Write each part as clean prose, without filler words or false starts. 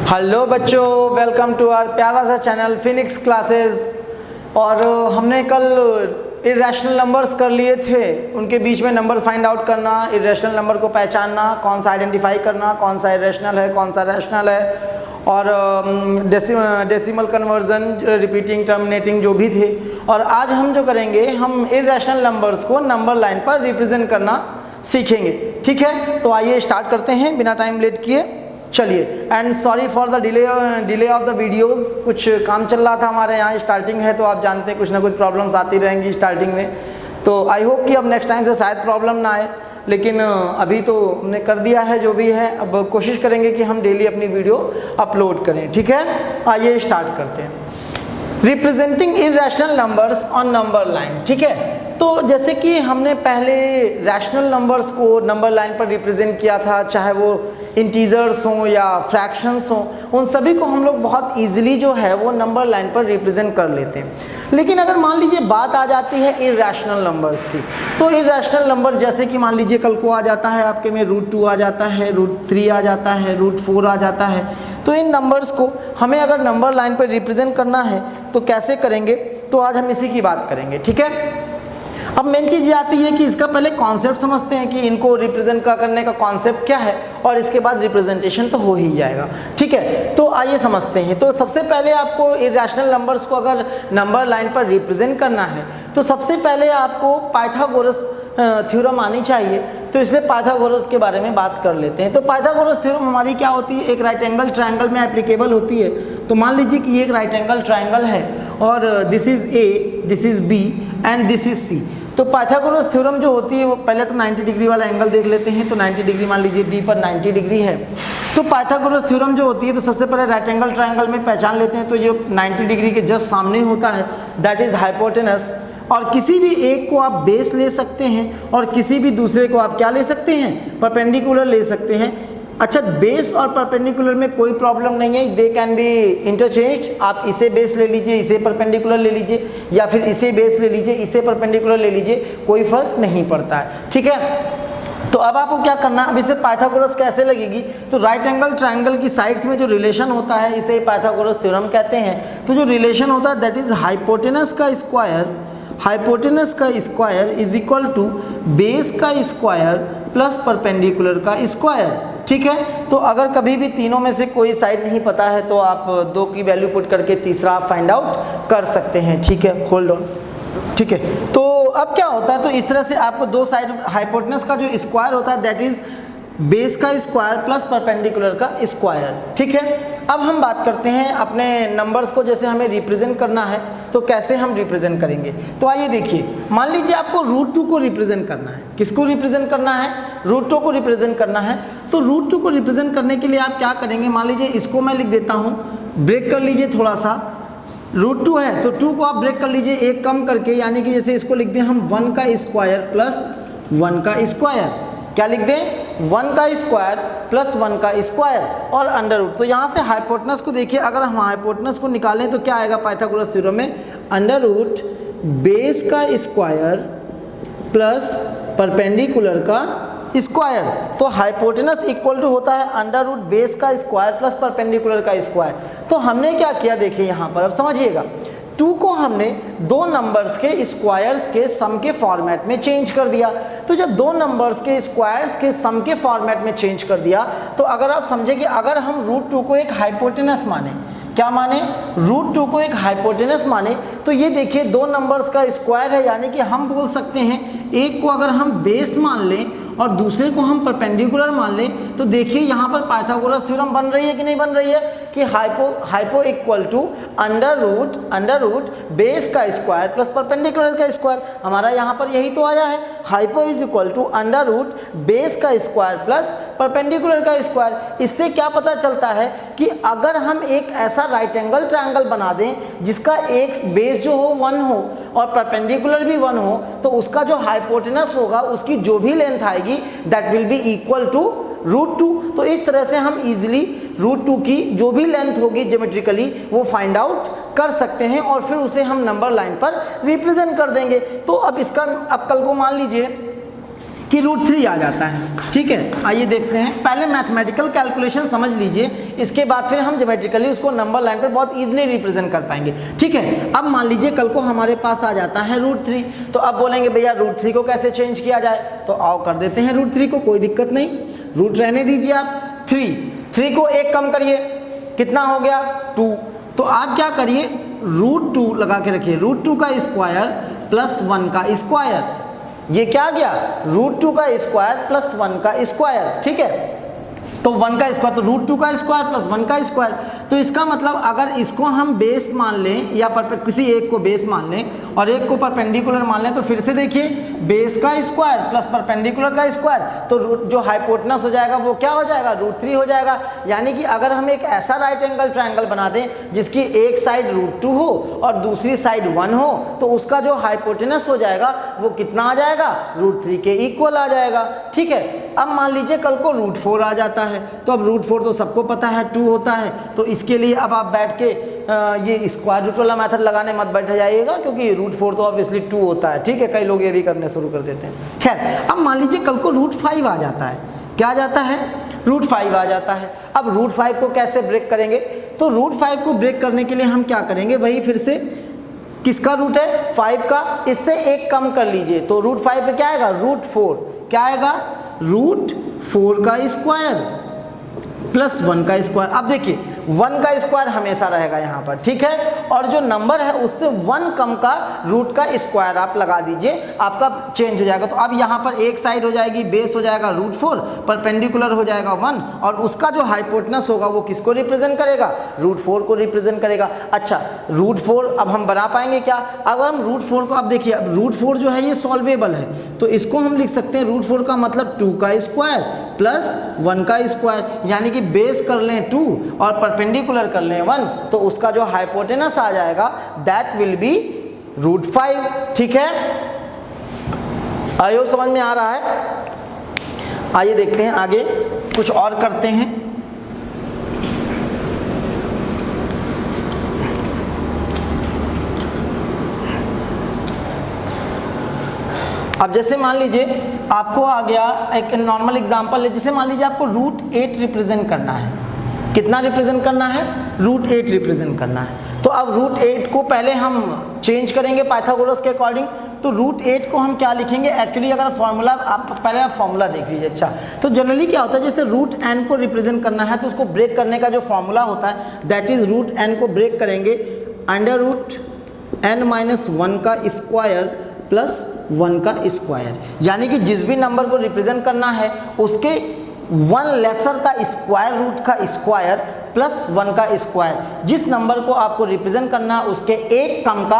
Hello बच्चों, welcome to our प्यारा सा चैनल फिनिक्स क्लासेस। और हमने कल इरेशनल नंबर्स कर लिए थे, उनके बीच में नंबर फाइंड आउट करना, इरेशनल नंबर को पहचानना, कौन सा आइडेंटिफाई करना, कौन सा इरेशनल है, कौन सा रैशनल है, और डेसिमल कन्वर्जन, रिपीटिंग, टर्मिनेटिंग जो भी थे। और आज हम जो करेंगे, हम इरेशनल नंबर्स को नंबर लाइन पर रिप्रेजेंट करना सीखेंगे। ठीक है, तो आइए स्टार्ट करते हैं बिना टाइम लेट किए। चलिए, and sorry for the delay of the videos, कुछ काम चल रहा था हमारे यहाँ, स्टार्टिंग है तो आप जानते हैं कुछ ना कुछ प्रॉब्लम्स आती रहेंगी स्टार्टिंग में। तो आई होप कि अब नेक्स्ट टाइम से शायद प्रॉब्लम ना आए, लेकिन अभी तो हमने कर दिया है जो भी है। अब कोशिश करेंगे कि हम डेली अपनी वीडियो अपलोड करें। ठीक है, आइए स्टार्ट करते हैं। Representing irrational numbers on number line. ठीक है, तो जैसे कि हमने पहले रैशनल नंबर्स को नंबर लाइन पर रिप्रेजेंट किया था, चाहे वो इंटीजर्स हों या फ्रैक्शंस हों, उन सभी को हम लोग बहुत इजीली जो है वो नंबर लाइन पर रिप्रेजेंट कर लेते हैं। लेकिन अगर मान लीजिए बात आ जाती है इरेशनल नंबर्स की, तो इरेशनल नंबर जैसे कि मान लीजिए कल को आ जाता है आपके में √2 आ जाता है, √3 आ जाता है, √4 आ जाता है। तो इन नंबर्स को हमें अगर नंबर लाइन पर रिप्रेजेंट करना है तो कैसे करेंगे, तो आज हम इसी की बात करेंगे। ठीक है, अब मेन चीज़ ये आती है कि इसका पहले कॉन्सेप्ट समझते हैं कि इनको रिप्रेजेंट करने का कॉन्सेप्ट क्या है, और इसके बाद रिप्रेजेंटेशन तो हो ही जाएगा। ठीक है, तो आइए समझते हैं। तो सबसे पहले आपको इरेशनल नंबर्स को अगर नंबर लाइन पर रिप्रेजेंट करना है तो सबसे पहले आपको पाइथागोरस थ्योरम आनी चाहिए। तो इसलिए पाइथागोरस के बारे में बात कर लेते हैं। तो पाइथागोरस थ्योरम हमारी क्या होती है, एक राइट एंगल ट्रायंगल में एप्लीकेबल होती है। तो मान लीजिए कि ये एक राइट एंगल ट्रायंगल है और this is A, this is B and this is C. तो पाइथागोरस थ्योरम जो होती है वो पहले तो 90 डिग्री वाला एंगल देख लेते हैं। तो 90 डिग्री मान लीजिए बी पर 90 डिग्री है। तो पाइथागोरस थ्योरम जो होती है, तो सबसे पहले राइट एंगल ट्रायंगल में पहचान लेते हैं। तो ये 90 डिग्री के जस्ट सामने होता है, दैट इज हाइपोटेनस। और किसी भी एक को आप बेस ले सकते हैं और किसी भी दूसरे को आप क्या ले सकते हैं, परपेंडिकुलर ले सकते हैं। अच्छा, बेस और परपेंडिकुलर में कोई प्रॉब्लम नहीं है, दे कैन बी इंटरचेंज। आप इसे बेस ले लीजिए, इसे परपेंडिकुलर ले लीजिए, या फिर इसे बेस ले लीजिए, इसे परपेंडिकुलर ले लीजिए, कोई फर्क नहीं पड़ता है। ठीक है, तो अब आपको क्या करना है, अब इसे पाइथागोरस कैसे लगेगी, तो राइट एंगल ट्रायंगल की साइड्स में जो रिलेशन होता है इसे पाइथागोरस थ्योरम कहते हैं। तो जो रिलेशन होता है दैट इज हाइपोटेनस का स्क्वायर, हाइपोटेनस का square is equal to base का स्क्वायर प्लस परपेंडिकुलर का स्क्वायर। ठीक है, तो अगर कभी भी तीनों में से कोई साइड नहीं पता है तो आप 2 की वैल्यू पुट करके तीसरा आप फाइंड आउट कर सकते हैं। ठीक है, होल्ड ऑन। ठीक है, तो अब क्या होता है, तो इस तरह से आपको दो साइड हाइपोटेनस का जो स्क्वायर होता है दैट इज बेस का स्क्वायर प्लस परपेंडिकुलर का स्क्वायर। ठीक है, अब हम बात करते हैं अपने नंबर्स को, जैसे हमें रिप्रेजेंट करना है तो कैसे हम रिप्रेजेंट करेंगे। तो आइए देखिए, मान लीजिए आपको √2 को रिप्रेजेंट करना है। किसको रिप्रेजेंट करना है, √2 को रिप्रेजेंट करना है। तो √2 को रिप्रेजेंट करने के लिए आप क्या करेंगे, मान लीजिए इसको मैं लिख देता हूँ, ब्रेक कर लीजिए थोड़ा सा। √2 है तो 2 को आप ब्रेक कर लीजिए एक कम करके, यानी कि जैसे इसको लिख दें हम 1 का स्क्वायर प्लस 1 का स्क्वायर। क्या लिख दें, 1 का स्क्वायर प्लस 1 का स्क्वायर और अंडर रूट। तो यहाँ से हाइपोटेनस को देखिए, अगर हम हाइपोटेनस को निकालें तो क्या आएगा पाइथागोरस थ्योरम में, अंडर रूट बेस का स्क्वायर प्लस परपेंडिकुलर का स्क्वायर। तो हाइपोटेनस इक्वल टू होता है अंडर रूट बेस का स्क्वायर प्लस परपेंडिकुलर का स्क्वायर। तो हमने क्या किया देखिए यहाँ पर, अब समझिएगा, 2 को हमने दो नंबर्स के स्क्वायर्स के सम के फॉर्मेट में चेंज कर दिया। तो जब दो नंबर्स के स्क्वायर्स के सम के फॉर्मेट में चेंज कर दिया, तो अगर आप समझे कि अगर हम √2 को एक हाइपोटेनस माने, क्या माने, √2 को एक हाइपोटेनस माने, तो ये देखिए दो नंबर्स का स्क्वायर है, यानी कि हम बोल सकते हैं एक को अगर हम बेस मान लें और दूसरे को हम परपेंडिकुलर मान लें, तो देखिए यहाँ पर पाइथागोरस थ्योरम बन रही है कि नहीं बन रही है, कि hypo equal to under root base का स्क्वायर प्लस परपेंडिकुलर का स्क्वायर। हमारा यहाँ पर यही तो आया है, hypo is equal to under root base का स्क्वायर प्लस परपेंडिकुलर का स्क्वायर। इससे क्या पता चलता है कि अगर हम एक ऐसा राइट एंगल ट्रायंगल बना दें जिसका एक बेस जो हो 1 हो और परपेंडिकुलर भी 1 हो, तो उसका जो हाइपोटेनस होगा उसकी जो भी लेंथ आएगी that will be equal to √2। तो इस तरह से हम इजीली √2 की जो भी लेंथ होगी ज्योमेट्रिकली वो फाइंड आउट कर सकते हैं और फिर उसे हम नंबर लाइन पर रिप्रेजेंट कर देंगे। तो अब इसका, अब कल को मान लीजिए कि √3 आ जाता है। ठीक है, आइए देखते हैं। पहले मैथमेटिकल कैलकुलेशन समझ लीजिए इसके बाद फिर हम ज्योमेट्रिकली उसको नंबर लाइन पर बहुत ईजिली रिप्रेजेंट कर पाएंगे। ठीक है, अब मान लीजिए कल को हमारे पास आ जाता है √3, तो अब बोलेंगे भैया √3 को कैसे चेंज किया जाए, तो आओ कर देते हैं √3 को, कोई दिक्कत नहीं, रूट रहने दीजिए आप। 3 को 1 कम करिए, कितना हो गया 2, तो आप क्या करिए √2 लगा के रखिए, √2 का स्क्वायर प्लस 1 का स्क्वायर, ये क्या गया √2 का स्क्वायर प्लस 1 का स्क्वायर। ठीक है, तो 1 का स्क्वायर, तो √2 का स्क्वायर प्लस 1 का स्क्वायर, तो इसका मतलब अगर इसको हम बेस मान लें या किसी एक को बेस मान लें और एक को परपेंडिकुलर मान लें, तो फिर से देखिए बेस का स्क्वायर प्लस परपेंडिकुलर का स्क्वायर, तो जो हाइपोटेनस हो जाएगा वो क्या हो जाएगा √3 हो जाएगा। यानी कि अगर हम एक ऐसा राइट एंगल ट्रायंगल बना दें जिसकी एक साइड √2 हो और दूसरी साइड 1 हो, तो उसका जो हाइपोटेनस हो जाएगा वो कितना आ जाएगा √3 के इक्वल आ जाएगा। ठीक है, अब मान लीजिए कल को √4 आ जाता है, तो अब √4 तो सबको पता है 2 होता है, तो इसके लिए अब आप बैठ के ये स्क्वायर रूट वाला मेथड लगाने मत बैठ जाइएगा, क्योंकि √4 तो ऑब्वियसली 2 होता है। ठीक है, कई लोग ये भी करने शुरू कर देते हैं। खैर, अब मान लीजिए कल को √5 आ जाता है, क्या आ जाता है √5 आ जाता है। अब √5 को कैसे ब्रेक करेंगे, तो √5 को ब्रेक करने के लिए हम क्या करेंगे, वही फिर से किसका रूट है 5 का, इससे 1 कम कर लीजिए, तो √5 पे क्या आएगा √4, क्या आएगा √4 का स्क्वायर प्लस 1 का स्क्वायर। अब देखिए 1 का स्क्वायर हमेशा रहेगा यहाँ पर, ठीक है, और जो नंबर है उससे 1 कम का रूट का स्क्वायर आप लगा दीजिए, आपका चेंज हो जाएगा। तो अब यहाँ पर एक साइड हो जाएगी बेस हो जाएगा √4, परपेंडिकुलर हो जाएगा 1, और उसका जो हाइपोटेनस होगा वो किसको रिप्रेजेंट करेगा √4 को रिप्रेजेंट करेगा। अच्छा, √4 अब हम बना पाएंगे क्या, अब हम √4 को, अब देखिए अब √4 जो है ये सॉल्वेबल है, तो इसको हम लिख सकते हैं √4 का मतलब 2 का स्क्वायर प्लस 1 का स्क्वायर, यानी कि बेस कर लें 2 और परपेंडिकुलर कर लें 1, तो उसका जो हाइपोटेनस आ जाएगा दैट विल बी √5। ठीक है, आइए समझ में आ रहा है। आइए देखते हैं आगे कुछ और करते हैं। अब जैसे मान लीजिए आपको आ गया एक नॉर्मल एग्जांपल है, जैसे मान लीजिए आपको √8 रिप्रेजेंट करना है, कितना रिप्रेजेंट करना है √8 रिप्रेजेंट करना है। तो अब √8 को पहले हम चेंज करेंगे पाइथागोरस के अकॉर्डिंग, तो √8 को हम क्या लिखेंगे, एक्चुअली अगर फॉर्मूला आप पहले फॉर्मूला देख लीजिए। अच्छा, तो जनरली क्या होता है, जैसे √n को रिप्रेजेंट करना है तो उसको ब्रेक करने का जो फॉर्मूला होता है दैट इज √n को ब्रेक करेंगे √n-1 का स्क्वायर प्लस 1 का स्क्वायर, यानी कि जिस भी नंबर को रिप्रेजेंट करना है उसके 1 लेसर का स्क्वायर रूट का स्क्वायर प्लस 1 का स्क्वायर, जिस नंबर को आपको रिप्रेजेंट करना है उसके 1 कम का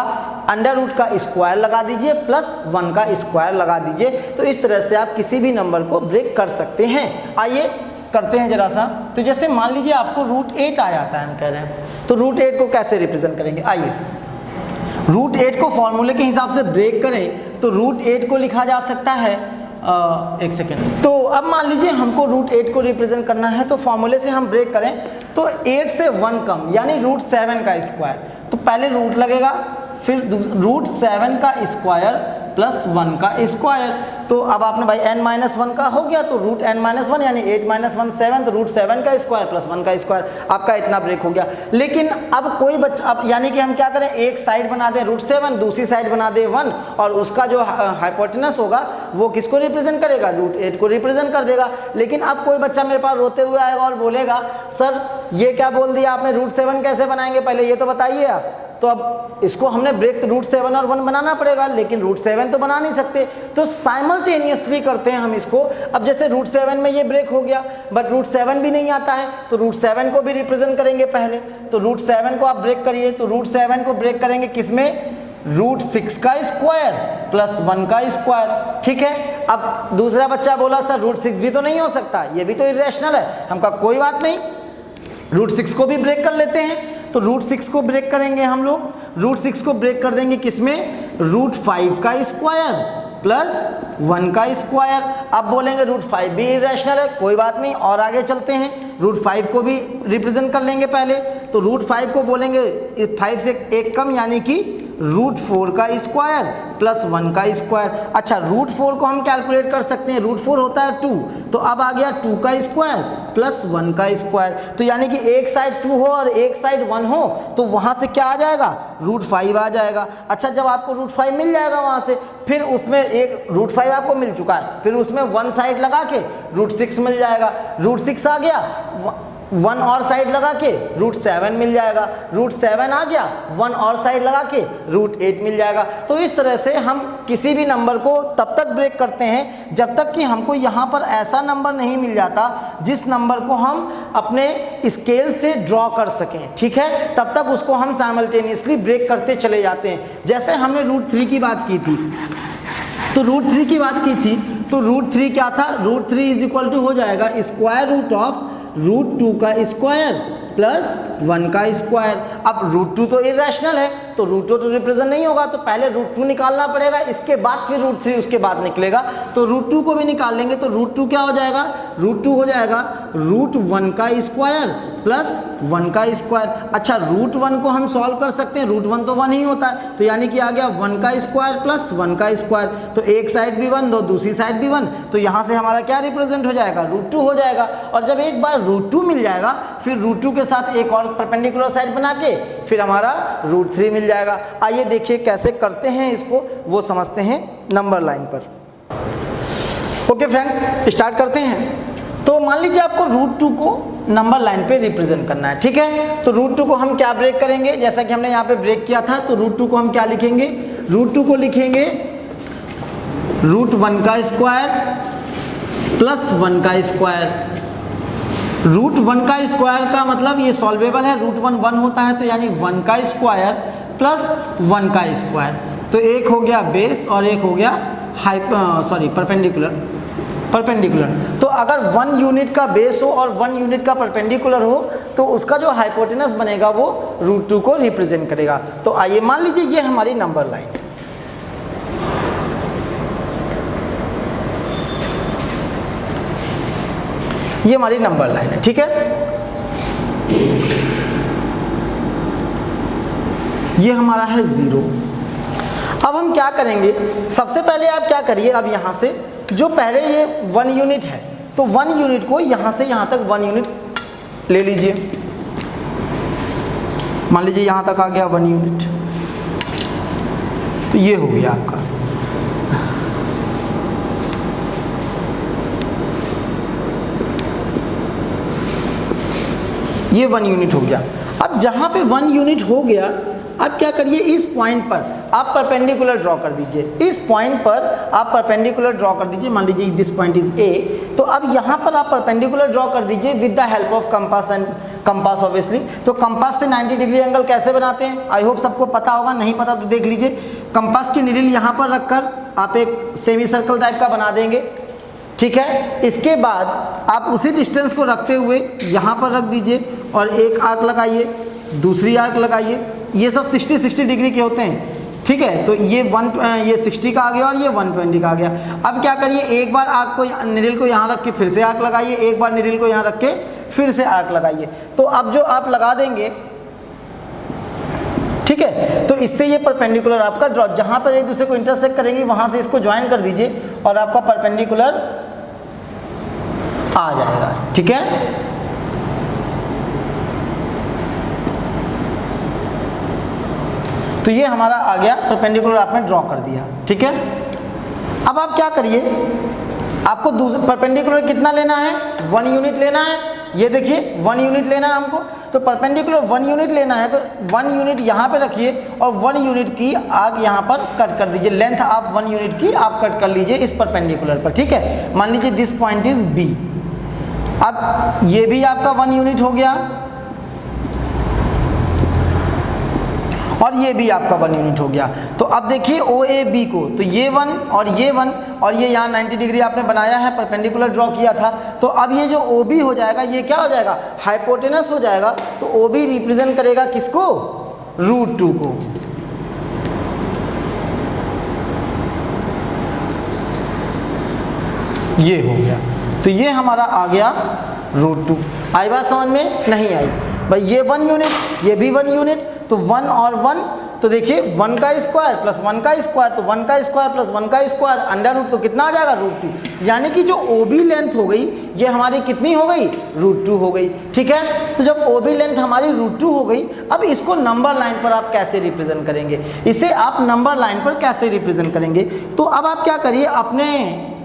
अंडर रूट का स्क्वायर लगा दीजिए प्लस 1 का स्क्वायर लगा दीजिए। तो इस तरह से आप किसी भी नंबर को ब्रेक कर सकते हैं। आइए करते हैं जरा सा। तो जैसे मान लीजिए आपको √8 आ जाता है, हम कह रहे हैं, तो √8 को कैसे रिप्रेजेंट करेंगे। आइए √8 को फॉर्मूले के हिसाब से ब्रेक करें तो √8 को लिखा जा सकता है एक सेकेंड। तो अब मान लीजिए हमको √8 को रिप्रेजेंट करना है, तो फॉर्मूले से हम ब्रेक करें तो 8 से 1 कम यानी √7 का स्क्वायर, तो पहले रूट लगेगा फिर √7 का स्क्वायर प्लस 1 का स्क्वायर। तो अब आपने भाई n-1 का हो गया, तो √n-1 यानी 8-1 7, तो √7 का स्क्वायर प्लस 1 का स्क्वायर, आपका इतना ब्रेक हो गया। लेकिन अब कोई बच्चा, अब यानी कि हम क्या करें, एक साइड बना दें √7, दूसरी साइड बना दें 1, और उसका जो हाइपोटेनस होगा वो किसको रिप्रेजेंट करेगा, √8 को रिप्रेजेंट कर देगा। लेकिन अब कोई बच्चा मेरे पास रोते हुए आएगा और बोलेगा सर ये क्या बोल दिया आपने, √7 कैसे बनाएंगे, पहले ये तो बताइए आप। तो अब इसको हमने ब्रेक √7 और 1 बनाना पड़ेगा, लेकिन √7 तो बना नहीं सकते, तो साइमल्टेनियसली करते हैं हम इसको। अब जैसे √7 में ये ब्रेक हो गया, बट √7 भी नहीं आता है, तो √7 को भी रिप्रेजेंट करेंगे पहले। तो √7 को आप ब्रेक करिए, तो √7 को ब्रेक करेंगे किसमें, √6 का स्क्वायर प्लस 1 का स्क्वायर। ठीक है, अब दूसरा बच्चा बोला सर √6 भी तो नहीं हो सकता, ये भी तो इरेशनल है। हम कहा कोई बात नहीं, √6 को भी ब्रेक कर लेते हैं। तो √6 को ब्रेक करेंगे हम लोग, √6 को ब्रेक कर देंगे किसमें, √5 का स्क्वायर प्लस 1 का स्क्वायर। अब बोलेंगे √5 भी इरेशनल है, कोई बात नहीं, और आगे चलते हैं, √5 को भी रिप्रेजेंट कर लेंगे पहले। तो √5 को बोलेंगे 5 से 1 कम यानी कि √4 का स्क्वायर प्लस 1 का स्क्वायर। अच्छा, √4 को हम कैलकुलेट कर सकते हैं, √4 होता है 2, तो अब आ गया 2 का स्क्वायर प्लस 1 का स्क्वायर। तो यानी कि एक साइड 2 हो और एक साइड 1 हो तो वहाँ से क्या आ जाएगा, √5 आ जाएगा। अच्छा, जब आपको √5 मिल जाएगा वहाँ से, फिर उसमें एक √5 आपको मिल चुका है, फिर उसमें 1 साइड लगा के √6 मिल जाएगा, √6 आ गया, 1 और साइड लगा के √7 मिल जाएगा, √7 आ गया, 1 और साइड लगा के √8 मिल जाएगा। तो इस तरह से हम किसी भी नंबर को तब तक ब्रेक करते हैं जब तक कि हमको यहाँ पर ऐसा नंबर नहीं मिल जाता जिस नंबर को हम अपने स्केल से ड्रॉ कर सकें, ठीक है, तब तक उसको हम साइमल्टेनियसली ब्रेक करते चले जाते हैं। जैसे हमने √3 की बात की थी, तो √3 की बात की थी, तो √3 क्या था, √3 इज इक्वल टू हो जाएगा स्क्वायर रूट ऑफ √2 का स्क्वायर प्लस 1 का स्क्वायर। अब √2 तो इरेशनल है, तो √2 तो रिप्रेजेंट नहीं होगा, तो पहले √2 निकालना पड़ेगा, इसके बाद फिर √3 उसके बाद निकलेगा। तो √2 को भी निकाल लेंगे, तो √2 क्या हो जाएगा, √2 हो जाएगा √1 का स्क्वायर प्लस 1 का स्क्वायर। अच्छा, √1 को हम सॉल्व कर सकते हैं, √1 तो 1 ही होता है, तो यानी कि आ गया 1 का स्क्वायर प्लस 1 का स्क्वायर। तो एक साइड भी 1 दो, दूसरी साइड भी 1, तो यहाँ से हमारा क्या रिप्रेजेंट हो जाएगा, √2 हो जाएगा। और जब एक बार √2 मिल जाएगा, फिर √2 के साथ एक और परपेंडिकुलर साइड बना के फिर हमारा √3 मिल जाएगा। आइए देखिए कैसे करते हैं इसको, वो समझते हैं नंबर लाइन पर। ओके फ्रेंड्स, स्टार्ट करते हैं। तो मान लीजिए आपको √2 को नंबर लाइन पे रिप्रेजेंट करना है, ठीक है। तो √2 को हम क्या ब्रेक करेंगे, जैसा कि हमने यहाँ पे ब्रेक किया था, तो √2 को हम क्या लिखेंगे, √2 को लिखेंगे √1 का स्क्वायर प्लस 1 का स्क्वायर। √1 का स्क्वायर का मतलब ये सॉल्वेबल है, √1 1 होता है, तो यानी 1 का स्क्वायर प्लस 1 का स्क्वायर। तो एक हो गया बेस और एक हो गया परपेंडिकुलर। तो अगर 1 यूनिट का बेस हो और 1 यूनिट का परपेंडिकुलर हो तो उसका जो हाइपोटेनस बनेगा वो √2 को रिप्रेजेंट करेगा। तो आइए मान लीजिए ये हमारी नंबर लाइन, ये हमारी नंबर लाइन है, ठीक है। ये हमारा है 0। अब हम क्या करेंगे, सबसे पहले आप क्या करिए, अब यहाँ से जो पहले ये 1 यूनिट है, तो 1 यूनिट को यहाँ से यहाँ तक 1 यूनिट ले लीजिए। मान लीजिए यहाँ तक आ गया 1 यूनिट, तो ये हो गया आपका। ये 1 यूनिट हो गया। अब जहाँ पे 1 यूनिट हो गया, अब क्या करिए, इस पॉइंट पर आप परपेंडिकुलर ड्रॉ कर दीजिए। इस पॉइंट पर आप परपेंडिकुलर ड्रॉ कर दीजिए। मान लीजिए दिस पॉइंट इज ए, तो अब यहाँ पर आप परपेंडिकुलर ड्रॉ कर दीजिए with the help of compass and compass obviously. तो कंपास से 90 डिग्री एंगल कैसे बनाते हैं, आई होप सबको पता होगा, नहीं पता तो देख लीजिए। कंपास की निडल यहाँ पर रखकर आप एक सेमी सर्कल टाइप का बना देंगे, ठीक है। इसके बाद आप उसी डिस्टेंस को रखते हुए यहाँ पर रख दीजिए और एक आर्क लगाइए, दूसरी आर्क लगाइए। ये सब 60 डिग्री के होते हैं, ठीक है। तो ये 60 का आ गया और ये 120 का आ गया। अब क्या करिए, एक बार आर्क को निडल को यहाँ रख के फिर से आर्क लगाइए, एक बार निडल को यहाँ रख के फिर से आर्क लगाइए। तो अब जो आप लगा देंगे, ठीक है, तो इससे ये परपेंडिकुलर आपका ड्रॉ, जहाँ पर एक दूसरे को इंटरसेक्ट करेंगे वहाँ से इसको ज्वाइन कर दीजिए और आपका परपेंडिकुलर आ जाएगा, ठीक है। तो ये हमारा आ गया, परपेंडिकुलर आपने ड्रॉ कर दिया, ठीक है। अब आप क्या करिए, आपको परपेंडिकुलर कितना लेना है, 1 यूनिट लेना है। ये देखिए 1 यूनिट लेना है हमको, तो परपेंडिकुलर 1 यूनिट लेना है, तो 1 यूनिट यहाँ पे रखिए और 1 यूनिट की आग यहाँ पर कट कर दीजिए। लेंथ आप 1 यूनिट की आप कट कर लीजिए इस परपेंडिकुलर पर, ठीक है। मान लीजिए दिस पॉइंट इज बी। अब ये भी आपका 1 यूनिट हो गया और ये भी आपका 1 यूनिट हो गया। तो अब देखिए ओ ए बी को, तो ये 1 और ये 1 और ये यहाँ 90 डिग्री आपने बनाया है, परपेंडिकुलर ड्रॉ किया था। तो अब ये जो ओ बी हो जाएगा, ये क्या हो जाएगा, हाइपोटेनस हो जाएगा। तो ओ बी रिप्रेजेंट करेगा किसको, √2 को। ये हो गया, तो ये हमारा आ गया √2। आई बात समझ में, नहीं आई भाई, ये 1 यूनिट, ये भी 1 यूनिट, तो 1 और 1 तो देखिए 1 का स्क्वायर प्लस 1 का स्क्वायर, तो 1 का स्क्वायर प्लस 1 का स्क्वायर अंडर रूट, तो कितना आ जाएगा √2। यानी कि जो OB लेंथ हो गई ये हमारी कितनी हो गई, √2 हो गई। ठीक है, तो जब OB लेंथ हमारी √2 हो गई, अब इसको नंबर लाइन पर आप कैसे रिप्रेजेंट करेंगे, इसे आप नंबर लाइन पर कैसे रिप्रेजेंट करेंगे। तो अब आप क्या करिए, अपने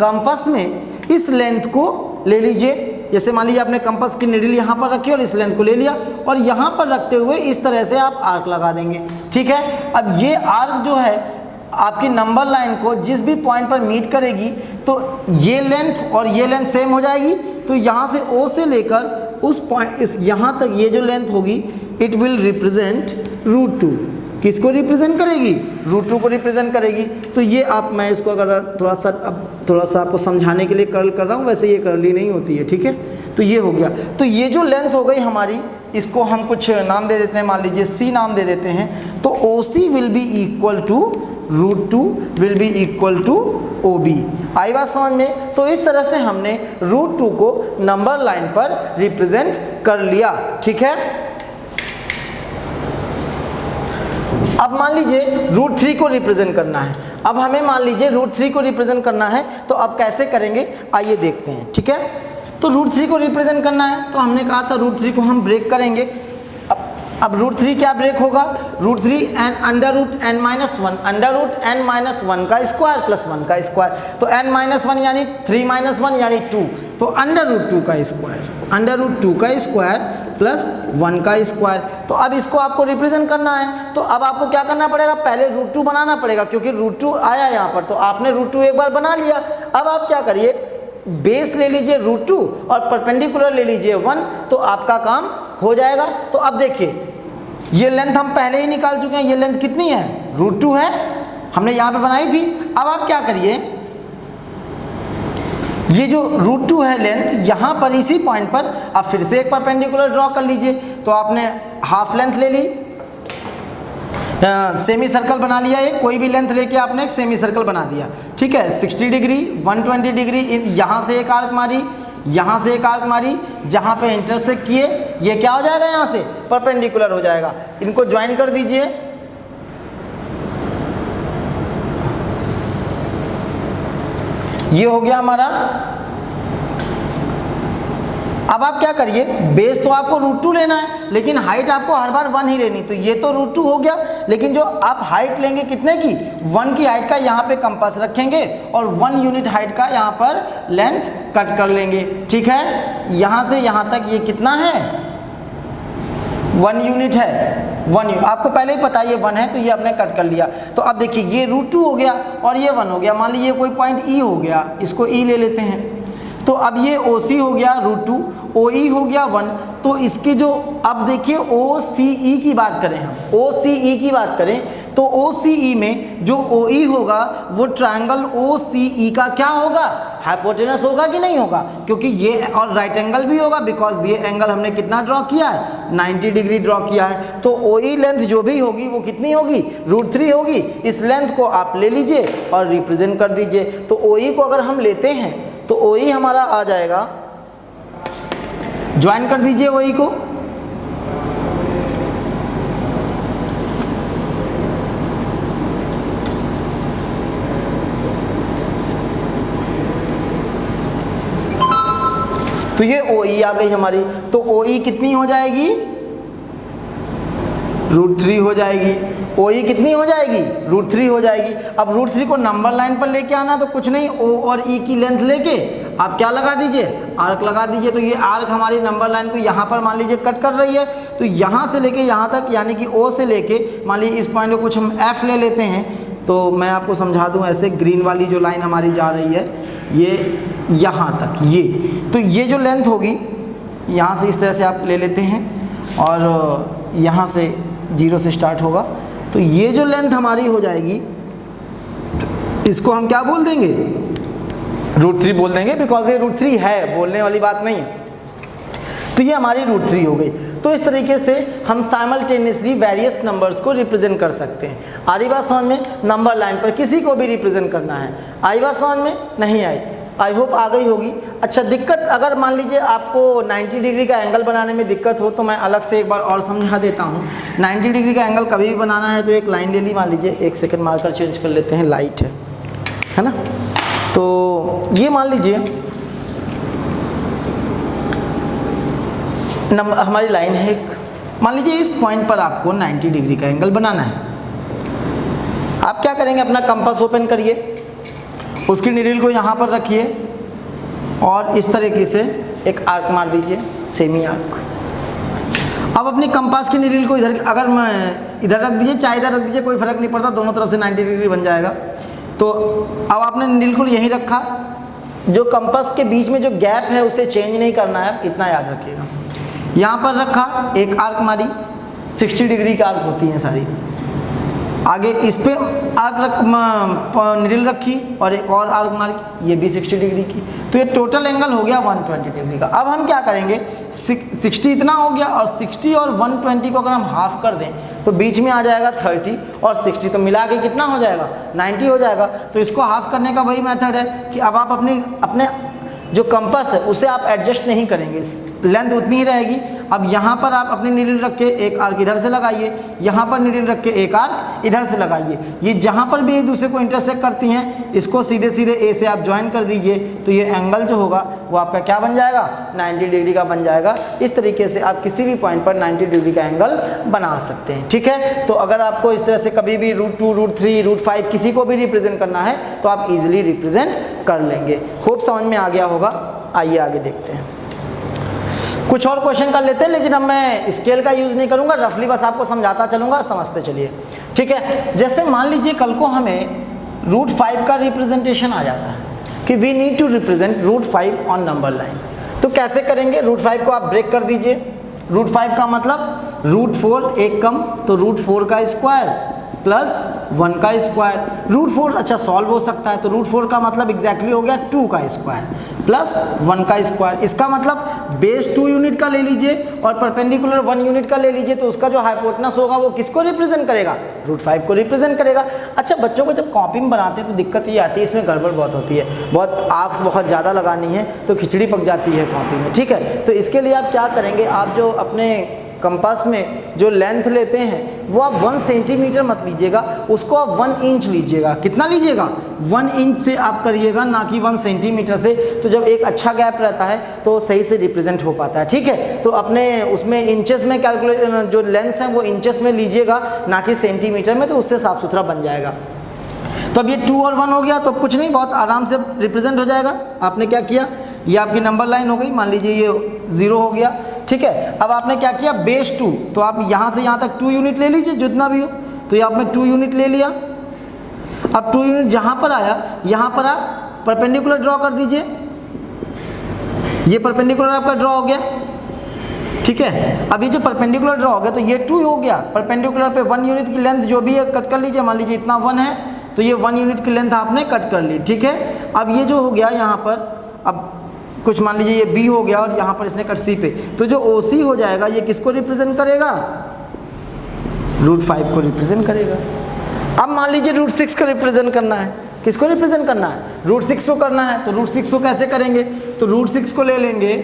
कंपास में इस लेंथ को ले लीजिए। जैसे मान लीजिए आपने कंपास की निडल यहाँ पर रखी और इस लेंथ को ले लिया और यहाँ पर रखते हुए इस तरह से आप आर्क लगा देंगे। ठीक है, अब ये आर्क जो है आपकी नंबर लाइन को जिस भी पॉइंट पर मीट करेगी तो ये लेंथ और ये लेंथ सेम हो जाएगी। तो यहाँ से O से लेकर उस पॉइंट इस यहाँ तक ये जो लेंथ होगी इट विल रिप्रेजेंट √2। किसको रिप्रेजेंट करेगी, √2 को रिप्रेजेंट करेगी। तो ये आप, मैं इसको अगर थोड़ा सा आपको समझाने के लिए कर्ल कर रहा हूँ, वैसे ये कर्ली नहीं होती है। ठीक है, तो ये हो गया। तो ये जो लेंथ हो गई हमारी, इसको हम कुछ नाम दे देते हैं, मान लीजिए C नाम दे देते हैं। तो OC will be equal to √2 will be equal to OB। आई बात समझ में। तो इस तरह से हमने √2 को नंबर लाइन पर रिप्रेजेंट कर लिया। ठीक है, अब मान लीजिए √3 को रिप्रेजेंट करना है। अब हमें मान लीजिए √3 को रिप्रेजेंट करना है, तो अब कैसे करेंगे आइए देखते हैं। ठीक है, तो √3 को रिप्रेजेंट करना है तो हमने कहा था √3 को हम ब्रेक करेंगे। अब √3 क्या ब्रेक होगा, √3 एंड अंडर रूट n-1 का स्क्वायर प्लस 1 का स्क्वायर। तो n-1 यानी 3 - 1 यानी 2, तो अंडर रूट 2 का स्क्वायर प्लस 1 का स्क्वायर। तो अब इसको आपको रिप्रेजेंट करना है, तो अब आपको क्या करना पड़ेगा, पहले √2 बनाना पड़ेगा क्योंकि √2 आया यहाँ पर। तो आपने √2 एक बार बना लिया। अब आप क्या करिए, बेस ले लीजिए √2 और परपेंडिकुलर ले लीजिए 1, तो आपका काम हो जाएगा। तो अब देखिए ये लेंथ हम पहले ही निकाल चुके हैं, ये लेंथ कितनी है, √2 है, हमने यहाँ पे बनाई थी। अब आप क्या करिए, ये जो √2 है लेंथ, यहाँ पर इसी पॉइंट पर आप फिर से एक परपेंडिकुलर ड्रॉ कर लीजिए। तो आपने हाफ लेंथ ले ली, सेमी सर्कल बना लिया, एक कोई भी लेंथ लेके आपने एक सेमी सर्कल बना दिया। ठीक है, 60 डिग्री 120 डिग्री, यहाँ से एक आर्क मारी, यहाँ से एक आर्क मारी, जहाँ पे इंटरसेक्ट किए ये क्या हो जाएगा, यहाँ से परपेंडिकुलर हो जाएगा। इनको ज्वाइन कर दीजिए। ये हो गया हमारा। अब आप क्या करिए, बेस तो आपको √2 लेना है लेकिन हाइट आपको हर बार 1 ही लेनी। तो ये तो √2 हो गया, लेकिन जो आप हाइट लेंगे कितने की, 1 की हाइट का यहाँ पे कंपास रखेंगे और 1 यूनिट हाइट का यहाँ पर लेंथ कट कर लेंगे। ठीक है, यहाँ से यहाँ तक ये कितना है, 1 यूनिट है, 1 यूनिट आपको पहले ही पता है ये 1 है, तो ये आपने कट कर लिया। तो अब देखिए ये √2 हो गया और ये 1 हो गया। मान लीजिए कोई पॉइंट E हो गया, इसको E ले लेते हैं। तो अब ये OC हो गया √2, OE हो गया 1। तो इसके जो, अब देखिए OCE की बात करें, हम OCE की बात करें तो OCE में जो OE होगा वो ट्रायंगल OCE का क्या होगा, हाइपोटेनस होगा कि नहीं होगा, क्योंकि ये और राइट एंगल भी होगा, बिकॉज ये एंगल हमने कितना ड्रॉ किया है, 90 डिग्री ड्रॉ किया है। तो OE लेंथ जो भी होगी वो कितनी होगी, √3 होगी। इस लेंथ को आप ले लीजिए और रिप्रेजेंट कर दीजिए। तो OE को अगर हम लेते हैं तो OE हमारा आ जाएगा, ज्वाइन कर दीजिए OE को। तो ये OE आ गई हमारी। तो OE कितनी हो जाएगी, √3 हो जाएगी। OE कितनी हो जाएगी, √3 हो जाएगी। अब √3 को नंबर लाइन पर लेके आना, तो कुछ नहीं, O और E की लेंथ लेके आप क्या लगा दीजिए, आर्क लगा दीजिए। तो ये आर्क हमारी नंबर लाइन को यहाँ पर मान लीजिए कट कर रही है। तो यहाँ से लेके यहाँ तक, यानी कि O से लेके मान लीजिए इस पॉइंट को कुछ हम F ले लेते हैं। तो मैं आपको समझा दूँ, ऐसे ग्रीन वाली जो लाइन हमारी जा रही है ये यहाँ तक, ये तो ये जो लेंथ होगी यहाँ से इस तरह से आप ले लेते हैं और यहाँ से 0 से स्टार्ट होगा। तो ये जो लेंथ हमारी हो जाएगी, इसको हम क्या बोल देंगे, √3 बोल देंगे, बिकॉज ये √3 है, बोलने वाली बात नहीं है। तो ये हमारी √3 हो गई। तो इस तरीके से हम साइमल्टेनियसली वेरियस नंबर्स को रिप्रेजेंट कर सकते हैं। आई बात समझ में, नंबर लाइन पर किसी को भी रिप्रेजेंट करना है। आई बात समझ में, नहीं आई आई होप आ गई होगी। अच्छा, दिक्कत अगर मान लीजिए आपको 90 डिग्री का एंगल बनाने में दिक्कत हो तो मैं अलग से एक बार और समझा देता हूँ। 90 डिग्री का एंगल कभी भी बनाना है तो एक लाइन ले ली, मान लीजिए, एक सेकंड मार्कर चेंज कर लेते हैं, लाइट है ना। तो ये मान लीजिए हमारी लाइन है एक, मान लीजिए इस पॉइंट पर आपको 90 डिग्री का एंगल बनाना है। आप क्या करेंगे, अपना कंपास ओपन करिए, उसकी नीडल को यहाँ पर रखिए और इस तरीके से एक आर्क मार दीजिए, सेमी आर्क। अब अपनी कंपास की नीडल को इधर, अगर मैं इधर रख दीजिए चाहे इधर रख दीजिए, कोई फर्क नहीं पड़ता, दोनों तरफ से 90 डिग्री बन जाएगा। तो अब आपने नीडल को यहीं रखा, जो कंपास के बीच में जो गैप है उसे चेंज नहीं करना है, इतना याद रखिएगा। यहाँ पर रखा, एक आर्क मारी, 60 डिग्री की आर्क होती हैं सारी। आगे इस पे आर्क नीडल रखी और एक और आर्क मारी, ये भी 60 डिग्री की। तो ये टोटल एंगल हो गया 120 डिग्री का। अब हम क्या करेंगे, 60 इतना हो गया और 60 और 120 को अगर हम हाफ कर दें तो बीच में आ जाएगा 30 और 60, तो मिला के कितना हो जाएगा, 90 हो जाएगा। तो इसको हाफ करने का वही मेथड है कि अब आप अपने जो कंपास है उसे आप एडजस्ट नहीं करेंगे, लेंथ उतनी ही रहेगी। अब यहाँ पर आप अपनी नीडल रख के एक आर्क इधर से लगाइए, यहाँ पर नीडल रख के एक आर्क इधर से लगाइए। ये जहाँ पर भी एक दूसरे को इंटरसेक्ट करती हैं इसको सीधे सीधे ए से आप ज्वाइन कर दीजिए, तो ये एंगल जो होगा वो आपका क्या बन जाएगा, 90 डिग्री का बन जाएगा। इस तरीके से आप किसी भी पॉइंट पर 90 डिग्री का एंगल बना सकते हैं, ठीक है। तो अगर आपको इस तरह से कभी भी √2, √3, √5 किसी को भी रिप्रेजेंट करना है तो आप इजीली रिप्रेजेंट कर लेंगे। होप समझ में आ गया होगा। आइए आगे देखते हैं, कुछ और क्वेश्चन कर लेते हैं, लेकिन अब मैं स्केल का यूज़ नहीं करूंगा, रफली बस आपको समझाता चलूंगा, समझते चलिए, ठीक है। जैसे मान लीजिए कल को हमें √5 का रिप्रेजेंटेशन आ जाता है कि we need to represent √5 on number line, तो कैसे करेंगे। √5 को आप ब्रेक कर दीजिए, √5 का मतलब √4 एक कम, तो √4 का स्क्वायर प्लस 1 का स्क्वायर। √4 अच्छा सॉल्व हो सकता है, तो √4 का मतलब एग्जैक्टली हो गया 2 का स्क्वायर प्लस 1 का स्क्वायर। इसका मतलब बेस 2 यूनिट का ले लीजिए और परपेंडिकुलर 1 यूनिट का ले लीजिए, तो उसका जो हाइपोटेनस होगा वो किसको रिप्रेजेंट करेगा, √5 को रिप्रेजेंट करेगा। अच्छा, बच्चों को जब कॉपी में बनाते हैं तो दिक्कत ये आती है, इसमें गड़बड़ बहुत होती है, बहुत आर्क्स बहुत ज़्यादा लगानी है तो खिचड़ी पक जाती है कॉपी में, ठीक है। तो इसके लिए आप क्या करेंगे, आप जो अपने कंपास में जो लेंथ लेते हैं वो आप 1 सेंटीमीटर मत लीजिएगा, उसको आप 1 इंच लीजिएगा। कितना लीजिएगा, 1 इंच से आप करिएगा, ना कि 1 सेंटीमीटर से। तो जब एक अच्छा गैप रहता है तो सही से रिप्रेजेंट हो पाता है, ठीक है। तो अपने उसमें इंचेस में कैलकुलेट, जो लेंथ है वो इंचेस में लीजिएगा, ना कि सेंटीमीटर में, तो उससे साफ सुथरा बन जाएगा। तो अब ये 2 और 1 हो गया, तो कुछ नहीं, बहुत आराम से रिप्रेजेंट हो जाएगा। आपने क्या किया, ये आपकी नंबर लाइन हो गई, मान लीजिए ये 0 हो गया, ठीक है। अब आपने क्या किया, बेस 2, तो आप यहाँ से यहाँ तक 2 यूनिट ले लीजिए, जितना भी हो। तो ये आपने 2 यूनिट ले लिया। अब 2 यूनिट जहाँ पर आया, यहाँ पर आप परपेंडिकुलर ड्रॉ कर दीजिए, ये परपेंडिकुलर आपका ड्रॉ हो गया, ठीक है। अब ये जो परपेंडिकुलर ड्रॉ हो गया तो ये 2 हो गया, परपेंडिकुलर पे 1 यूनिट की लेंथ जो भी है कट कर लीजिए, मान लीजिए इतना 1 है तो ये 1 यूनिट की लेंथ आपने कट कर ली, ठीक है। अब ये जो हो गया यहाँ पर, अब कुछ मान लीजिए ये B हो गया और यहाँ पर इसने कट C पे, तो जो OC हो जाएगा ये किसको रिप्रेजेंट करेगा, √5 को रिप्रेजेंट करेगा। अब मान लीजिए √6 को रिप्रेजेंट करना है, किसको रिप्रेजेंट करना है, √6 को करना है। तो √6 को कैसे करेंगे, तो √6 को ले लेंगे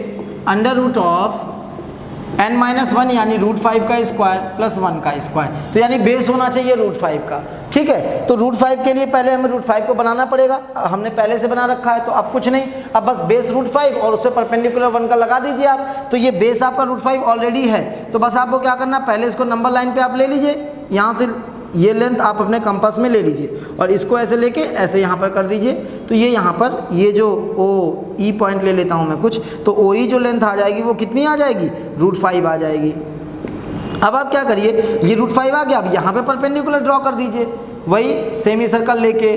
√(n - 1) यानी √5 का स्क्वायर प्लस 1 का स्क्वायर, तो यानी बेस होना चाहिए √5 का, ठीक है। तो √5 के लिए पहले हमें √5 को बनाना पड़ेगा, हमने पहले से बना रखा है, तो अब कुछ नहीं, अब बस बेस √5 और उससे परपेंडिकुलर 1 का लगा दीजिए आप। तो ये बेस आपका √5 ऑलरेडी है, तो बस आपको क्या करना, पहले इसको नंबर लाइन पे आप ले लीजिए, यहाँ से ये लेंथ आप अपने कंपास में ले लीजिए और इसको ऐसे लेके ऐसे यहाँ पर कर दीजिए। तो ये यहाँ पर ये जो OE पॉइंट ले लेता हूँ मैं कुछ, तो OE जो लेंथ आ जाएगी वो कितनी आ जाएगी, √5 आ जाएगी। अब आप क्या करिए, ये √5 आ गया, अब यहाँ पे परपेंडिकुलर ड्रॉ कर दीजिए, वही सेमी सर्कल लेके,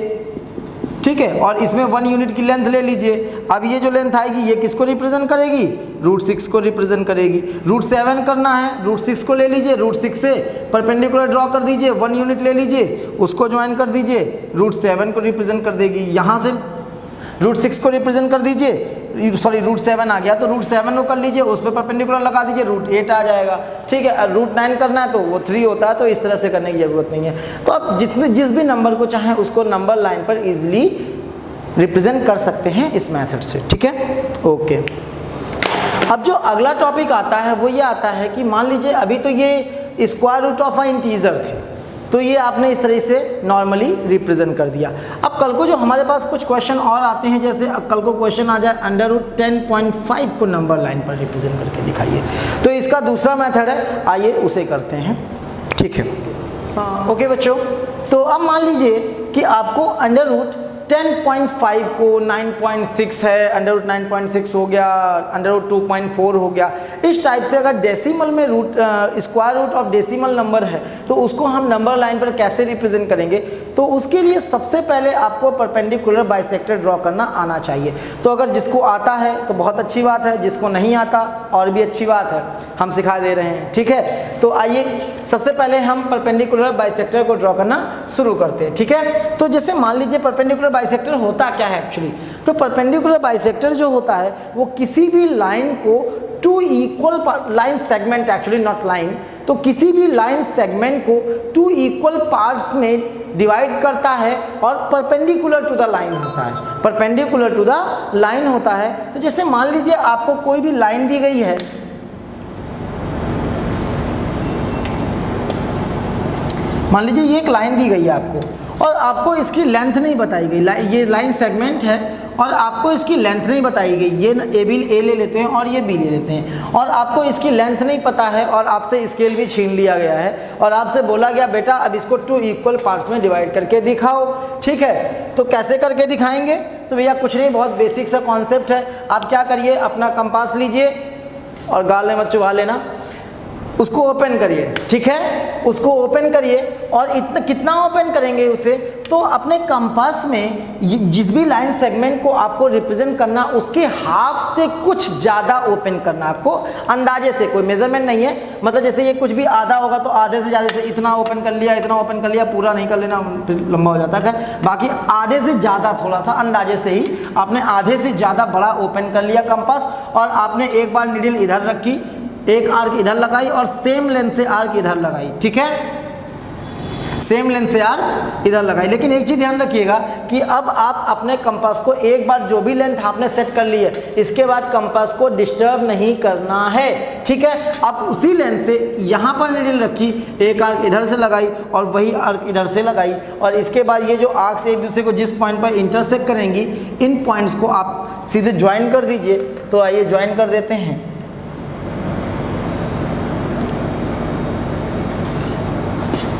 ठीक है। और इसमें 1 यूनिट की लेंथ ले लीजिए। अब ये जो लेंथ आएगी ये किसको रिप्रेजेंट करेगी, √6 को रिप्रेजेंट करेगी। √7 करना है, √6 को ले लीजिए, √6 से परपेंडिकुलर ड्रॉ कर दीजिए, 1 यूनिट ले लीजिए, उसको ज्वाइन कर दीजिए, √7 को रिप्रेजेंट कर देगी। यहाँ से √6 को रिप्रेजेंट कर दीजिए, सॉरी √7 आ गया, तो √7 को कर लीजिए, उस पर परपेंडिकुलर लगा दीजिए, √8 आ जाएगा, ठीक है। √9 करना है तो वो 3 होता है, तो इस तरह से करने की ज़रूरत नहीं है। तो आप जिस भी नंबर को चाहें उसको नंबर लाइन पर ईजिली रिप्रेजेंट कर सकते हैं इस मेथड से, ठीक है। ओके, अब जो अगला टॉपिक आता है वो ये आता है कि मान लीजिए अभी तो ये square root of a integer थे, तो ये आपने इस तरह से नॉर्मली रिप्रेजेंट कर दिया। अब कल को जो हमारे पास कुछ क्वेश्चन और आते हैं, जैसे कल को क्वेश्चन आ जाए अंडर रूट 10.5 को नंबर लाइन पर रिप्रेजेंट करके दिखाइए, तो इसका दूसरा मेथड है, आइए उसे करते हैं, ठीक है। ओके बच्चों, तो अब मान लीजिए कि आपको अंडर रूट 10.5 को 9.6 है, अंडर रूट 9.6 हो गया, अंडर रूट 2.4 हो गया, इस टाइप से अगर डेसिमल में root square root of decimal number है तो उसको हम नंबर लाइन पर कैसे रिप्रेजेंट करेंगे। तो उसके लिए सबसे पहले आपको परपेंडिकुलर बाइसेक्टर ड्रॉ करना आना चाहिए। तो अगर जिसको आता है तो बहुत अच्छी बात है, जिसको नहीं आता और भी अच्छी बात है, हम सिखा दे रहे हैं, ठीक है। तो आइए सबसे पहले हम परपेंडिकुलर बाइसेक्टर को ड्रॉ करना शुरू करते हैं, ठीक है। तो जैसे मान लीजिए परपेंडिकुलर बाइसेक्टर होता क्या है एक्चुअली, तो परपेंडिकुलर बाइसेक्टर जो होता है वो किसी भी लाइन को two equal line segment, actually not line, तो किसी भी लाइन सेगमेंट को टू इक्वल पार्ट्स में डिवाइड करता है और परपेंडिकुलर टू द लाइन होता है, परपेंडिकुलर टू द लाइन होता है। तो जैसे मान लीजिए आपको कोई भी लाइन दी गई है, मान लीजिए ये एक लाइन दी गई है आपको और आपको इसकी लेंथ नहीं बताई गई, ये लाइन सेगमेंट है और आपको इसकी लेंथ नहीं बताई गई, ये ए ले लेते हैं और ये बी ले लेते हैं, और आपको इसकी लेंथ नहीं पता है और आपसे स्केल भी छीन लिया गया है और आपसे बोला गया बेटा अब इसको टू इक्वल पार्ट्स में डिवाइड करके दिखाओ, ठीक है। तो कैसे करके दिखाएंगे, तो भैया कुछ नहीं, बहुत बेसिक सा कॉन्सेप्ट है। आप क्या करिए, अपना कंपास लीजिए और गाल में मत चुभा लेना, उसको ओपन करिए, ठीक है, उसको ओपन करिए और इतना कितना ओपन करेंगे उसे, तो अपने कंपास में जिस भी लाइन सेगमेंट को आपको रिप्रेजेंट करना उसके हाफ से कुछ ज़्यादा ओपन करना, आपको अंदाजे से, कोई मेजरमेंट नहीं है, मतलब जैसे ये कुछ भी आधा होगा तो आधे से ज़्यादा से इतना ओपन कर लिया, इतना ओपन कर लिया, पूरा नहीं कर लेना फिर लंबा हो जाता है, बाकी आधे से ज़्यादा थोड़ा सा अंदाजे से ही आपने आधे से ज़्यादा बड़ा ओपन कर लिया कंपास, और आपने एक बार नीडल इधर रखी, एक आर्क इधर लगाई और सेम लेंथ से आर्क इधर लगाई, ठीक है, सेम लेंथ से आर्क इधर लगाई। लेकिन एक चीज़ ध्यान रखिएगा कि अब आप अपने कंपास को एक बार जो भी लेंथ आपने सेट कर ली है, इसके बाद कंपास को डिस्टर्ब नहीं करना है, ठीक है। अब उसी लेंथ से यहाँ पर नीडल रखी, एक आर्क इधर से लगाई और वही आर्क इधर से लगाई, और इसके बाद ये जो आर्क से एक दूसरे को जिस पॉइंट पर इंटरसेक्ट करेंगी, इन पॉइंट्स को आप सीधे ज्वाइन कर दीजिए। तो आइए ज्वाइन कर देते हैं,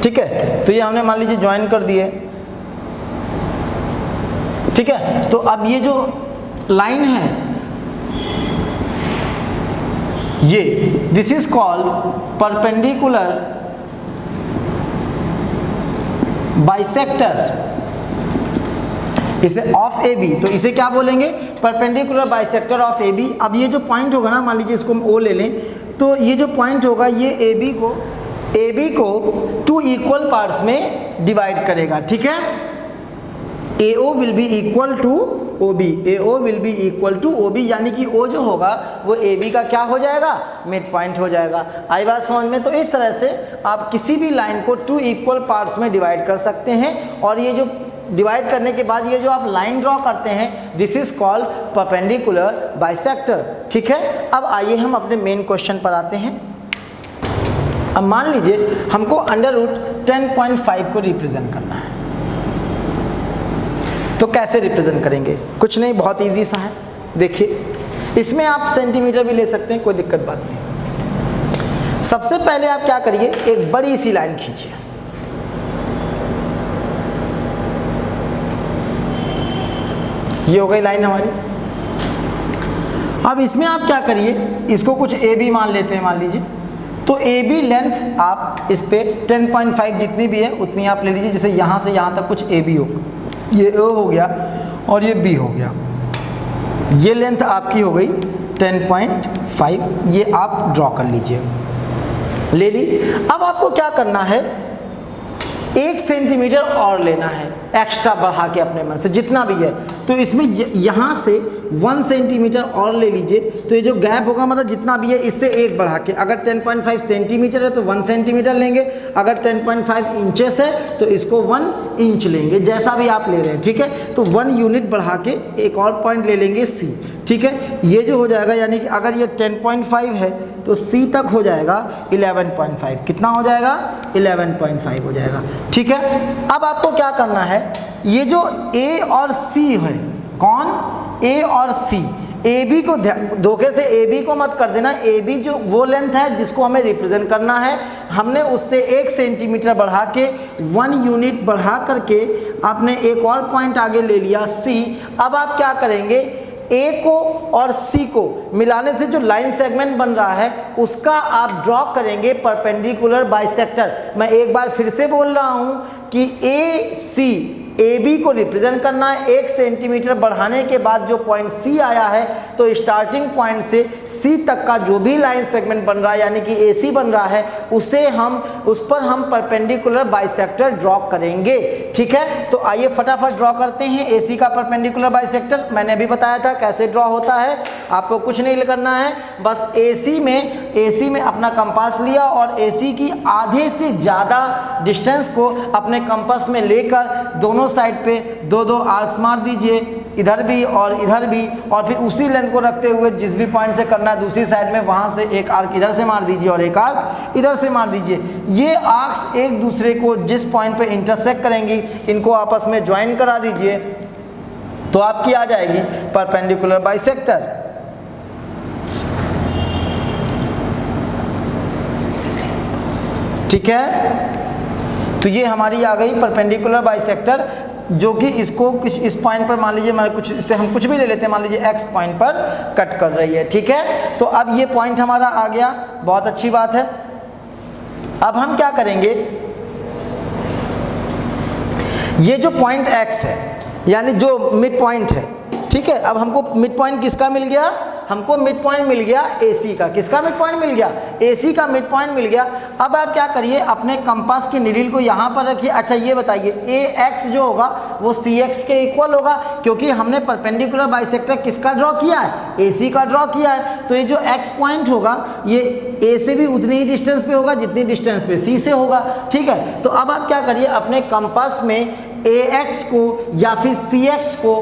ठीक है। तो ये हमने मान लीजिए ज्वाइन कर दिए, ठीक है। तो अब ये जो लाइन है ये this is called perpendicular bisector, इसे ऑफ ए बी, तो इसे क्या बोलेंगे, perpendicular bisector of A B. अब ये जो पॉइंट होगा ना, मान लीजिए इसको हम ओ ले लें, तो ये जो पॉइंट होगा ये ए बी को टू इक्वल पार्ट्स में डिवाइड करेगा, ठीक है। A O will be equal to O B, A O will be equal to O B, यानी कि ओ जो होगा वो ए बी का क्या हो जाएगा, मिड पॉइंट हो जाएगा। आई बात समझ में। तो इस तरह से आप किसी भी लाइन को टू इक्वल पार्ट्स में डिवाइड कर सकते हैं, और ये जो डिवाइड करने के बाद ये जो आप लाइन ड्रॉ करते हैं, this is called perpendicular bisector, ठीक है। अब आइए हम अपने मेन क्वेश्चन पर आते हैं। अब मान लीजिए हमको अंडर रूट 10.5 को रिप्रेजेंट करना है, तो कैसे रिप्रेजेंट करेंगे, कुछ नहीं, बहुत इजी सा है। देखिए इसमें आप सेंटीमीटर भी ले सकते हैं, कोई दिक्कत बात नहीं। सबसे पहले आप क्या करिए, एक बड़ी सी लाइन खींचिए, ये हो गई लाइन हमारी। अब इसमें आप क्या करिए, इसको कुछ ए बी मान लेते हैं, मान लीजिए, तो ए बी लेंथ आप इस पे 10.5 जितनी भी है उतनी आप ले लीजिए। जैसे यहाँ से यहाँ तक कुछ ए बी हो, ये ओ हो गया और ये बी हो गया, ये लेंथ आपकी हो गई 10.5, ये आप ड्रॉ कर लीजिए, ले ली। अब आपको क्या करना है, 1 सेंटीमीटर और लेना है एक्स्ट्रा बढ़ा के अपने मन से जितना भी है। तो इसमें यहाँ से 1 सेंटीमीटर और ले लीजिए, तो ये जो गैप होगा मतलब जितना भी है इससे एक बढ़ा के, अगर 10.5 सेंटीमीटर है तो 1 सेंटीमीटर लेंगे, अगर 10.5 इंचेस है तो इसको 1 इंच लेंगे, जैसा भी आप ले रहे हैं, ठीक है। तो 1 यूनिट बढ़ा के एक और पॉइंट ले लेंगे C, ठीक है। ये जो हो जाएगा यानी कि अगर ये 10.5 है तो C तक हो जाएगा 11.5, कितना हो जाएगा 11.5 हो जाएगा, ठीक है। अब आपको क्या करना है, ये जो A और C है, कौन A और C, AB को धोखे से AB को मत कर देना, AB जो वो लेंथ है जिसको हमें रिप्रेजेंट करना है, हमने उससे 1 सेंटीमीटर बढ़ा के 1 यूनिट बढ़ा करके आपने एक और पॉइंट आगे ले लिया C। अब आप क्या करेंगे, A को और C को मिलाने से जो लाइन सेगमेंट बन रहा है उसका आप ड्रॉ करेंगे परपेंडिकुलर बाइसेक्टर। मैं एक बार फिर से बोल रहा हूँ कि AC AB को रिप्रेजेंट करना है, 1 सेंटीमीटर बढ़ाने के बाद जो पॉइंट C आया है तो स्टार्टिंग पॉइंट से C तक का जो भी लाइन सेगमेंट बन रहा है यानी कि AC बन रहा है उस पर हम परपेंडिकुलर बाइसेक्टर ड्रॉ करेंगे, ठीक है। तो आइए फटाफट ड्रॉ करते हैं AC का परपेंडिकुलर बाइसेक्टर। मैंने अभी बताया था कैसे ड्रॉ होता है, आपको कुछ नहीं करना है, बस AC में अपना कंपास लिया और AC की आधे से ज़्यादा डिस्टेंस को अपने कंपास में लेकर दोनों साइड पे 2-2 आर्क्स मार दीजिए, इधर भी और इधर भी, और फिर उसी लेंथ को रखते हुए जिस भी पॉइंट से करना है दूसरी साइड में वहां से एक आर्क इधर से मार दीजिए और एक आर्क इधर से मार दीजिए। ये आर्क्स एक दूसरे को जिस पॉइंट पे इंटरसेक्ट करेंगी इनको आपस में ज्वाइन करा दीजिए, तो आपकी आ जाएगी परपेंडिकुलर बाइसेक्टर। ठीक है, तो ये हमारी आ गई परपेंडिकुलर बाइसेक्टर, जो कि इसको कुछ इस पॉइंट पर मान लीजिए हमारे कुछ इससे हम कुछ भी ले लेते हैं, मान लीजिए X पॉइंट पर कट कर रही है, ठीक है। तो अब ये पॉइंट हमारा आ गया, बहुत अच्छी बात है। अब हम क्या करेंगे, ये जो पॉइंट X है यानी जो मिड पॉइंट है, ठीक है। अब हमको मिड पॉइंट किसका मिल गया, हमको मिड पॉइंट मिल गया AC का। किसका मिड पॉइंट मिल गया, AC का मिड पॉइंट मिल गया। अब आप क्या करिए, अपने कंपास की नीडल को यहाँ पर रखिए। अच्छा ये बताइए AX जो होगा वो CX के इक्वल होगा, क्योंकि हमने परपेंडिकुलर बाइसेक्टर किसका ड्रॉ किया है, AC का ड्रॉ किया है। तो ये जो X पॉइंट होगा ये A से भी उतनी ही डिस्टेंस पे होगा जितनी डिस्टेंस पे C से होगा, ठीक है। तो अब आप क्या करिए, अपने कंपास में AX को या फिर CX को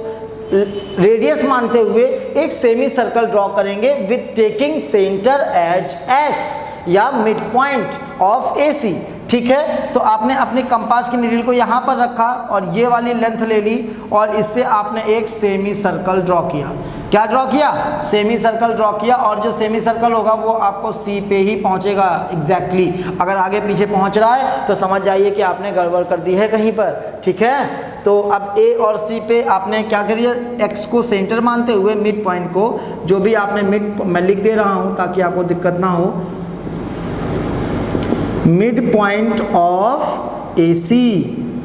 रेडियस मानते हुए एक सेमी सर्कल ड्रॉ करेंगे with taking centre as X या मिड पॉइंट ऑफ AC, ठीक है। तो आपने अपने कंपास की नीडल को यहाँ पर रखा और ये वाली लेंथ ले ली और इससे आपने एक सेमी सर्कल ड्रॉ किया। क्या ड्रॉ किया, सेमी सर्कल ड्रॉ किया, और जो सेमी सर्कल होगा वो आपको C पे ही पहुँचेगा एग्जैक्टली। अगर आगे पीछे पहुँच रहा है तो समझ जाइए कि आपने गड़बड़ कर दी है कहीं पर, ठीक है। तो अब A और C पे आपने क्या करिए, X को सेंटर मानते हुए मिड पॉइंट को, जो भी आपने मैं लिख दे रहा हूँ ताकि आपको दिक्कत ना हो, मिड पॉइंट ऑफ AC,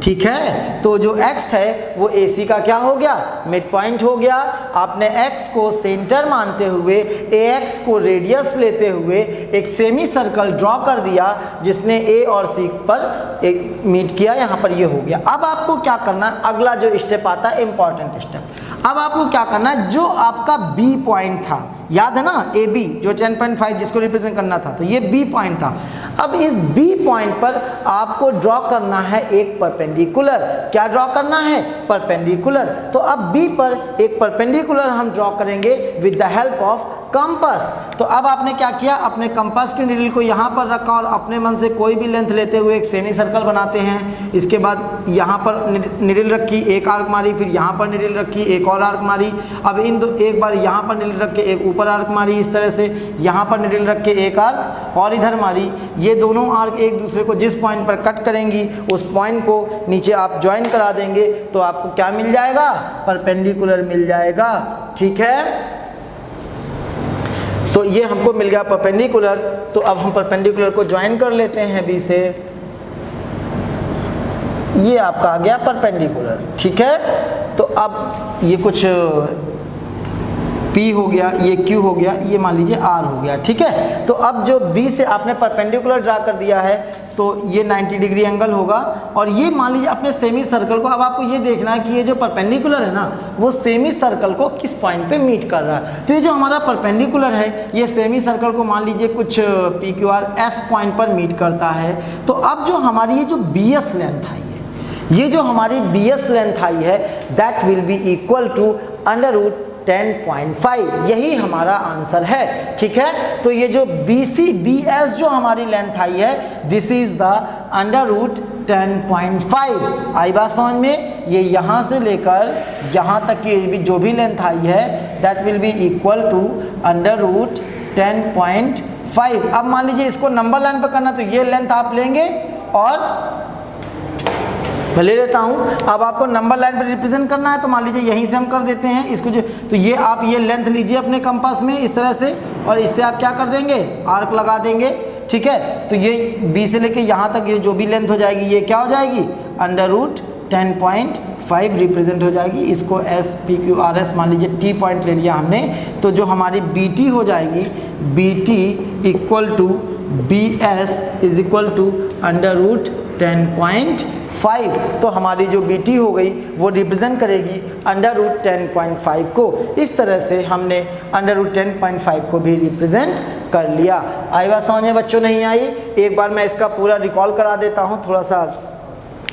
ठीक है। तो जो X है वो AC का क्या हो गया, मिड पॉइंट हो गया। आपने X को सेंटर मानते हुए AX को रेडियस लेते हुए एक सेमी सर्कल ड्रॉ कर दिया जिसने A और C पर एक मीट किया, यहाँ पर ये हो गया। अब आपको क्या करना है, अगला जो स्टेप आता है इंपॉर्टेंट स्टेप। अब आपको क्या करना है, जो आपका B पॉइंट था, याद है ना AB जो 10.5 जिसको रिप्रेजेंट करना था, तो ये B पॉइंट था। अब इस B पॉइंट पर आपको ड्रॉ करना है एक परपेंडिकुलर। क्या ड्रॉ करना है, परपेंडिकुलर। तो अब B पर एक परपेंडिकुलर हम ड्रॉ करेंगे with the help of compass. तो अब आपने क्या किया, अपने कंपास की नीडल को यहाँ पर रखा और अपने मन से कोई भी लेंथ लेते हुए एक सेमी सर्कल बनाते हैं। इसके बाद यहाँ पर नीडल रखी, एक आर्क मारी, फिर यहाँ पर नीडल रखी, एक और आर्क मारी। अब एक बार यहाँ पर नीडल रख के एक ऊपर आर्क मारी, इस तरह से यहाँ पर नीडल रख के एक आर्क और इधर मारी। ये दोनों आर्क एक दूसरे को जिस पॉइंट पर कट करेंगी उस पॉइंट को नीचे आप ज्वाइन करा देंगे, तो आपको क्या मिल जाएगा, परपेंडिकुलर मिल जाएगा, ठीक है। तो ये हमको मिल गया परपेंडिकुलर। तो अब हम परपेंडिकुलर को ज्वाइन कर लेते हैं B से, ये आपका आ गया परपेंडिकुलर, ठीक है। तो अब ये कुछ P हो गया, ये Q हो गया, ये मान लीजिए R हो गया, ठीक है। तो अब जो B से आपने परपेंडिकुलर ड्रा कर दिया है तो ये 90 डिग्री एंगल होगा। और ये मान लीजिए अपने सेमी सर्कल को, अब आपको ये देखना है कि ये जो परपेंडिकुलर है ना वो सेमी सर्कल को किस पॉइंट पे मीट कर रहा है। तो ये जो हमारा परपेंडिकुलर है ये सेमी सर्कल को मान लीजिए कुछ PQR S पॉइंट पर मीट करता है। तो अब जो हमारी ये जो BS लेंथ आई है, ये जो हमारी BS लेंथ आई है that will be equal to √10.5, यही हमारा आंसर है। ठीक है, तो ये जो BS जो हमारी लेंथ आई है दिस इज द √10.5। आई बात समझ में? ये यहाँ से लेकर यहाँ तक की जो भी लेंथ आई है that will be equal to √10.5। अब मान लीजिए इसको नंबर लाइन पर करना, तो ये लेंथ आप लेंगे और मैं ले लेता हूँ। अब आपको नंबर लाइन पर रिप्रेजेंट करना है तो मान लीजिए यहीं से हम कर देते हैं इसको जो, तो ये आप ये लेंथ लीजिए अपने कंपास में इस तरह से, और इससे आप क्या कर देंगे, आर्क लगा देंगे। ठीक है, तो ये B से लेके यहाँ तक ये जो भी लेंथ हो जाएगी ये क्या हो जाएगी, √10.5 रिप्रेजेंट हो जाएगी। इसको SPQRS मान लीजिए T पॉइंट ले लिया हमने, तो जो हमारी BT हो जाएगी BT equal to BS is equal to √10.5। तो हमारी जो BT हो गई वो रिप्रेजेंट करेगी √10.5 को। इस तरह से हमने √10.5 को भी रिप्रेजेंट कर लिया। आई बात समझ में बच्चों? नहीं आई? एक बार मैं इसका पूरा रिकॉल करा देता हूँ, थोड़ा सा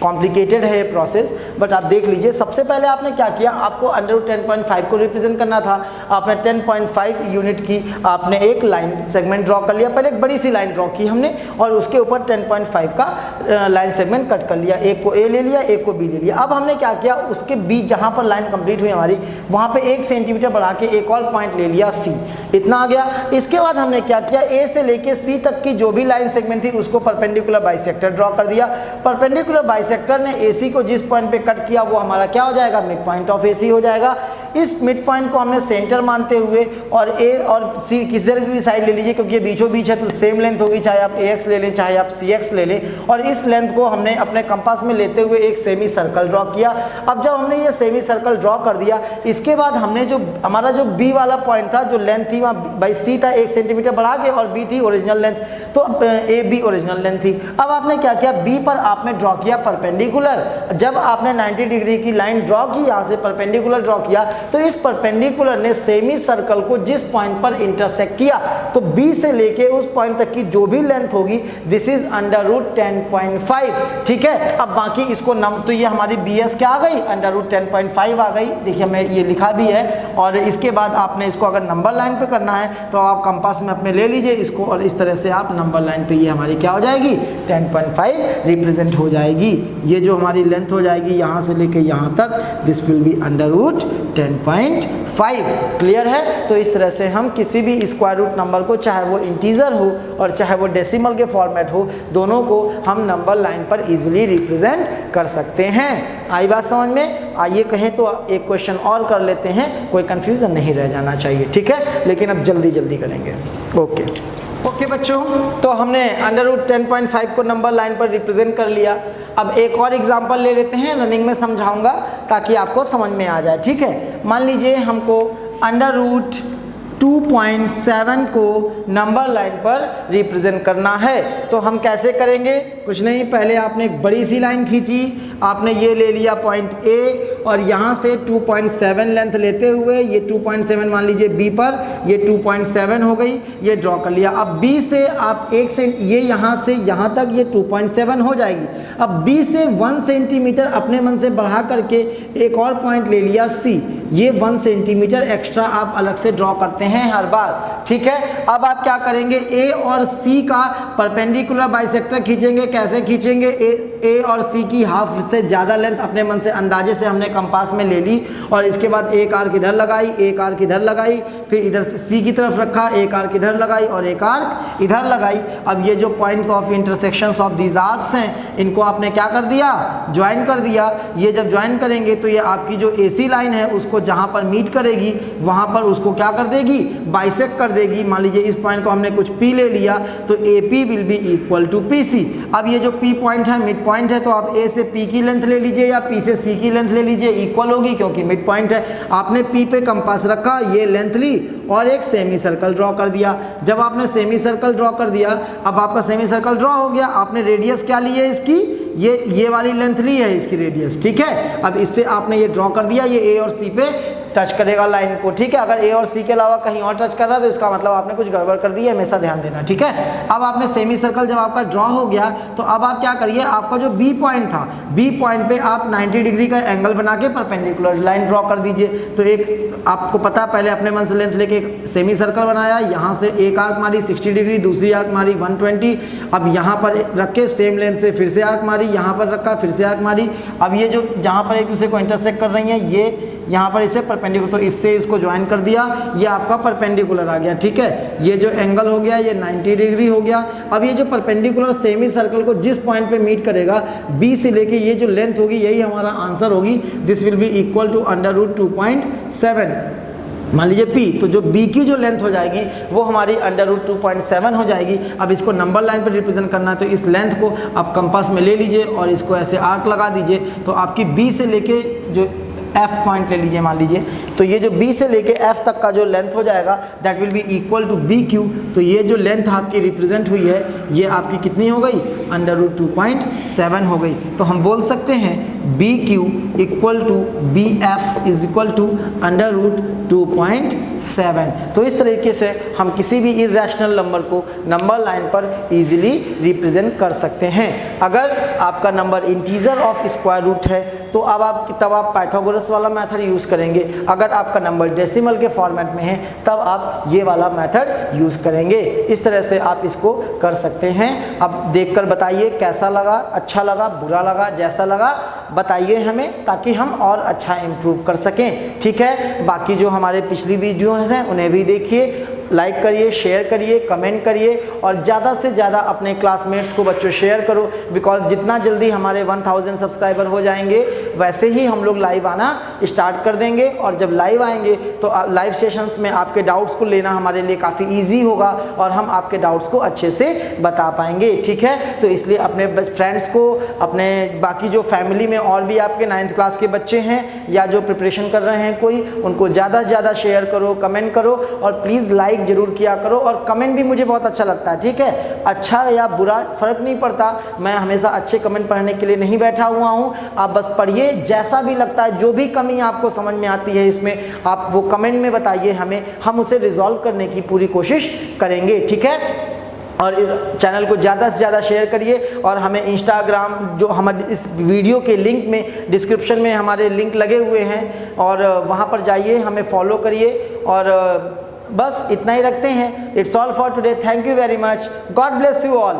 कॉम्प्लिकेटेड है ये प्रोसेस, बट आप देख लीजिए। सबसे पहले आपने क्या किया, आपको √10.5 को रिप्रेजेंट करना था। आपने 10.5 यूनिट की आपने एक लाइन सेगमेंट ड्रॉ कर लिया। पहले एक बड़ी सी लाइन ड्रॉ की हमने और उसके ऊपर 10.5 का लाइन सेगमेंट कट कर लिया। एक को A ले लिया, एक को B ले लिया। अब हमने क्या किया, उसके बीच जहाँ पर लाइन कंप्लीट हुई हमारी वहाँ पर 1 सेंटीमीटर बढ़ा के एक और पॉइंट ले लिया C, इतना आ गया। इसके बाद हमने क्या किया, A से लेके C तक की जो भी लाइन सेगमेंट थी उसको परपेंडिकुलर बाइसेक्टर ड्रॉ कर दिया। परपेंडिकुलर बाइसेक्टर ने AC को जिस पॉइंट पे कट किया वो हमारा क्या हो जाएगा, मिड पॉइंट ऑफ AC हो जाएगा। इस मिड पॉइंट को हमने सेंटर मानते हुए और A और C किसी भी साइड ले लीजिए क्योंकि ये बीचों बीच है तो सेम लेंथ होगी, चाहे आप AX ले लें चाहे आप CX ले लें। और इस लेंथ को हमने अपने कंपास में लेते हुए एक सेमी सर्कल ड्रॉ किया। अब जब हमने ये सेमी सर्कल ड्रॉ कर दिया इसके बाद हमने जो हमारा जो B वाला पॉइंट था, जो लेंथ थी वहाँ बाई C था 1 सेंटीमीटर बढ़ा के, और B थी ओरिजिनल लेंथ, तो AB ओरिजिनल लेंथ थी। अब आपने क्या किया, B पर आपने ड्रॉ किया परपेंडिकुलर। जब आपने 90 डिग्री की लाइन ड्रॉ की, यहाँ से परपेंडिकुलर ड्रॉ किया, तो इस परपेंडिकुलर ने सेमी सर्कल को जिस पॉइंट पर इंटरसेक्ट किया तो B से लेके उस पॉइंट तक की जो भी लेंथ होगी दिस इज √10.5। ठीक है, अब बाकी इसको तो ये हमारी BS क्या आ गई, √10.5 आ गई। देखिए मैं ये लिखा भी है। और इसके बाद आपने इसको अगर नंबर लाइन पे करना है तो आप कंपास में अपने ले लीजिए इसको, और इस तरह से आप नंबर लाइन पे ये हमारी क्या हो जाएगी, 10.5 रिप्रेजेंट हो जाएगी। ये जो हमारी लेंथ हो जाएगी यहाँ से लेके यहाँ तक दिस विल बी √10.5। क्लियर है? तो इस तरह से हम किसी भी स्क्वायर रूट नंबर को, चाहे वो इंटीजर हो और चाहे वो डेसिमल के फॉर्मेट हो, दोनों को हम नंबर लाइन पर इजीली रिप्रेजेंट कर सकते हैं। आई बात समझ में? आइए कहें तो एक क्वेश्चन और कर लेते हैं, कोई कंफ्यूजन नहीं रह जाना चाहिए। ठीक है, लेकिन अब जल्दी जल्दी करेंगे। ओके बच्चों, तो हमने √10.5 को नंबर लाइन पर रिप्रेजेंट कर लिया। अब एक और एग्जांपल ले लेते हैं, रनिंग में समझाऊंगा ताकि आपको समझ में आ जाए। ठीक है, मान लीजिए हमको √2.7 को नंबर लाइन पर रिप्रेजेंट करना है, तो हम कैसे करेंगे? कुछ नहीं, पहले आपने एक बड़ी सी लाइन खींची, आपने ये ले लिया पॉइंट A और यहाँ से 2.7 लेंथ लेते हुए ये 2.7 मान लीजिए B पर, ये 2.7 हो गई, ये ड्रॉ कर लिया। अब B से आप एक से ये यहाँ से यहाँ तक ये 2.7 हो जाएगी। अब B से 1 सेंटीमीटर अपने मन से बढ़ा करके एक और पॉइंट ले लिया C, ये 1 सेंटीमीटर एक्स्ट्रा आप अलग से ड्रॉ करते हैं हर बार। ठीक है, अब आप क्या करेंगे, A और C का परपेंडिकुलर बाइसेक्टर खींचेंगे। कैसे खींचेंगे? A और C की हाफ से ज़्यादा लेंथ अपने मन से अंदाजे से हमने कंपास में ले ली, और इसके बाद एक आर्क इधर लगाई, एक आर्क इधर लगाई, फिर इधर से C की तरफ रखा, एक आर्क इधर लगाई और एक आर्क इधर लगाई। अब ये जो points of intersections of these arcs हैं इनको आपने क्या कर दिया, ज्वाइन कर दिया। ये जब ज्वाइन करेंगे तो ये आपकी जो AC लाइन है उसको जहाँ पर मीट करेगी वहाँ पर उसको क्या कर देगी, बाइसेक्ट कर देगी। मान लीजिए इस पॉइंट को हमने कुछ P ले लिया तो AP will be equal to PC। अब ये जो P पॉइंट है मिड पॉइंट है तो आप ए से पी की लेंथ ले लीजिए या पी से सी की लेंथ ले लीजिए, इक्वल होगी क्योंकि मिड पॉइंट है। आपने पी पे कंपास रखा, ये लेंथ ली और एक सेमी सर्कल ड्रॉ कर दिया। जब आपने सेमी सर्कल ड्रॉ कर दिया, अब आपका सेमी सर्कल ड्रॉ हो गया, आपने रेडियस क्या ली है इसकी, ये वाली लेंथ ली है इसकी रेडियस, ठीक है। अब इससे आपने ये ड्रॉ कर दिया, ये ए और सी पे टच करेगा लाइन को, ठीक है। अगर ए और सी के अलावा कहीं और टच कर रहा है तो इसका मतलब आपने कुछ गड़बड़ कर दी है, हमेशा ध्यान देना, ठीक है। अब आपने सेमी सर्कल जब आपका ड्रॉ हो गया तो अब आप क्या करिए, आपका जो बी पॉइंट था, बी पॉइंट पे आप 90 डिग्री का एंगल बना के परपेंडिकुलर लाइन ड्रॉ कर दीजिए। तो एक आपको पता है, पहले अपने मन से लेंथ लेके एक सेमी सर्कल बनाया, यहाँ से एक आर्क मारी 60 डिग्री, दूसरी आर्क मारी 120, अब यहाँ पर रख के सेम लेंथ से फिर से आर्क मारी, यहाँ पर रखा फिर से आर्क मारी। अब ये जो जहाँ पर एक दूसरे को इंटरसेक्ट कर रही हैं, ये यहाँ पर इसे परपेंडिकुलर, तो इससे इसको ज्वाइन कर दिया, ये आपका परपेंडिकुलर आ गया, ठीक है। ये जो एंगल हो गया ये 90 डिग्री हो गया। अब ये जो परपेंडिकुलर सेमी सर्कल को जिस पॉइंट पे मीट करेगा, बी से लेके ये जो लेंथ होगी यही हमारा आंसर होगी। This will be equal to √2.7, मान लीजिए P, तो जो B की जो लेंथ हो जाएगी वो हमारी √2.7 हो जाएगी। अब इसको नंबर लाइन पर रिप्रेजेंट करना है तो इस लेंथ को आप कंपास में ले लीजिए और इसको ऐसे आर्क लगा दीजिए। तो आपकी B से लेके जो F पॉइंट ले लीजिए मान लीजिए, तो ये जो B से लेके F तक का जो लेंथ हो जाएगा that will be equal to BQ। तो ये जो लेंथ आपकी रिप्रेजेंट हुई है ये आपकी कितनी हो गई, √2.7 हो गई। तो हम बोल सकते हैं BQ equal to BF is equal to √2.7। तो इस तरीके से हम किसी भी इर्रेशनल नंबर को नंबर लाइन पर इजीली रिप्रेजेंट कर सकते हैं। अगर आपका number integer of square root है तो अब आप पाइथागोरस वाला मेथड यूज़ करेंगे। अगर आपका नंबर डेसिमल के फॉर्मेट में है तब आप ये वाला मेथड यूज़ करेंगे। इस तरह से आप इसको कर सकते हैं। अब देखकर बताइए कैसा लगा, अच्छा लगा, बुरा लगा, जैसा लगा बताइए हमें, ताकि हम और अच्छा इम्प्रूव कर सकें, ठीक है। बाकी जो हमारे पिछली वीडियोज़ हैं उन्हें भी देखिए, लाइक करिए, शेयर करिए, कमेंट करिए और ज़्यादा से ज़्यादा अपने क्लासमेट्स को बच्चों शेयर करो। बिकॉज जितना जल्दी हमारे 1000 सब्सक्राइबर हो जाएंगे वैसे ही हम लोग लाइव आना स्टार्ट कर देंगे। और जब लाइव आएंगे तो लाइव सेशंस में आपके डाउट्स को लेना हमारे लिए काफ़ी ईजी होगा और हम आपके डाउट्स को अच्छे से बता पाएंगे, ठीक है। तो इसलिए अपने फ्रेंड्स को, अपने बाकी जो फैमिली में और भी आपके 9th क्लास के बच्चे हैं या जो प्रिपरेशन कर रहे हैं कोई, उनको ज़्यादा से ज़्यादा शेयर करो, कमेंट करो और प्लीज़ लाइक जरूर किया करो। और कमेंट भी मुझे बहुत अच्छा लगता है, ठीक है। अच्छा या बुरा फ़र्क नहीं पड़ता, मैं हमेशा अच्छे कमेंट पढ़ने के लिए नहीं बैठा हुआ हूँ। आप बस पढ़िए, जैसा भी लगता है, जो भी कमी आपको समझ में आती है इसमें आप वो कमेंट में बताइए हमें, हम उसे रिजॉल्व करने की पूरी कोशिश करेंगे, ठीक है। और इस चैनल को ज़्यादा से ज़्यादा शेयर करिए और हमें इंस्टाग्राम, जो हमारे इस वीडियो के लिंक में डिस्क्रिप्शन में हमारे लिंक लगे हुए हैं और वहाँ पर जाइए, हमें फॉलो करिए। और बस इतना ही रखते हैं। It's all for today. Thank you very much. God bless you all.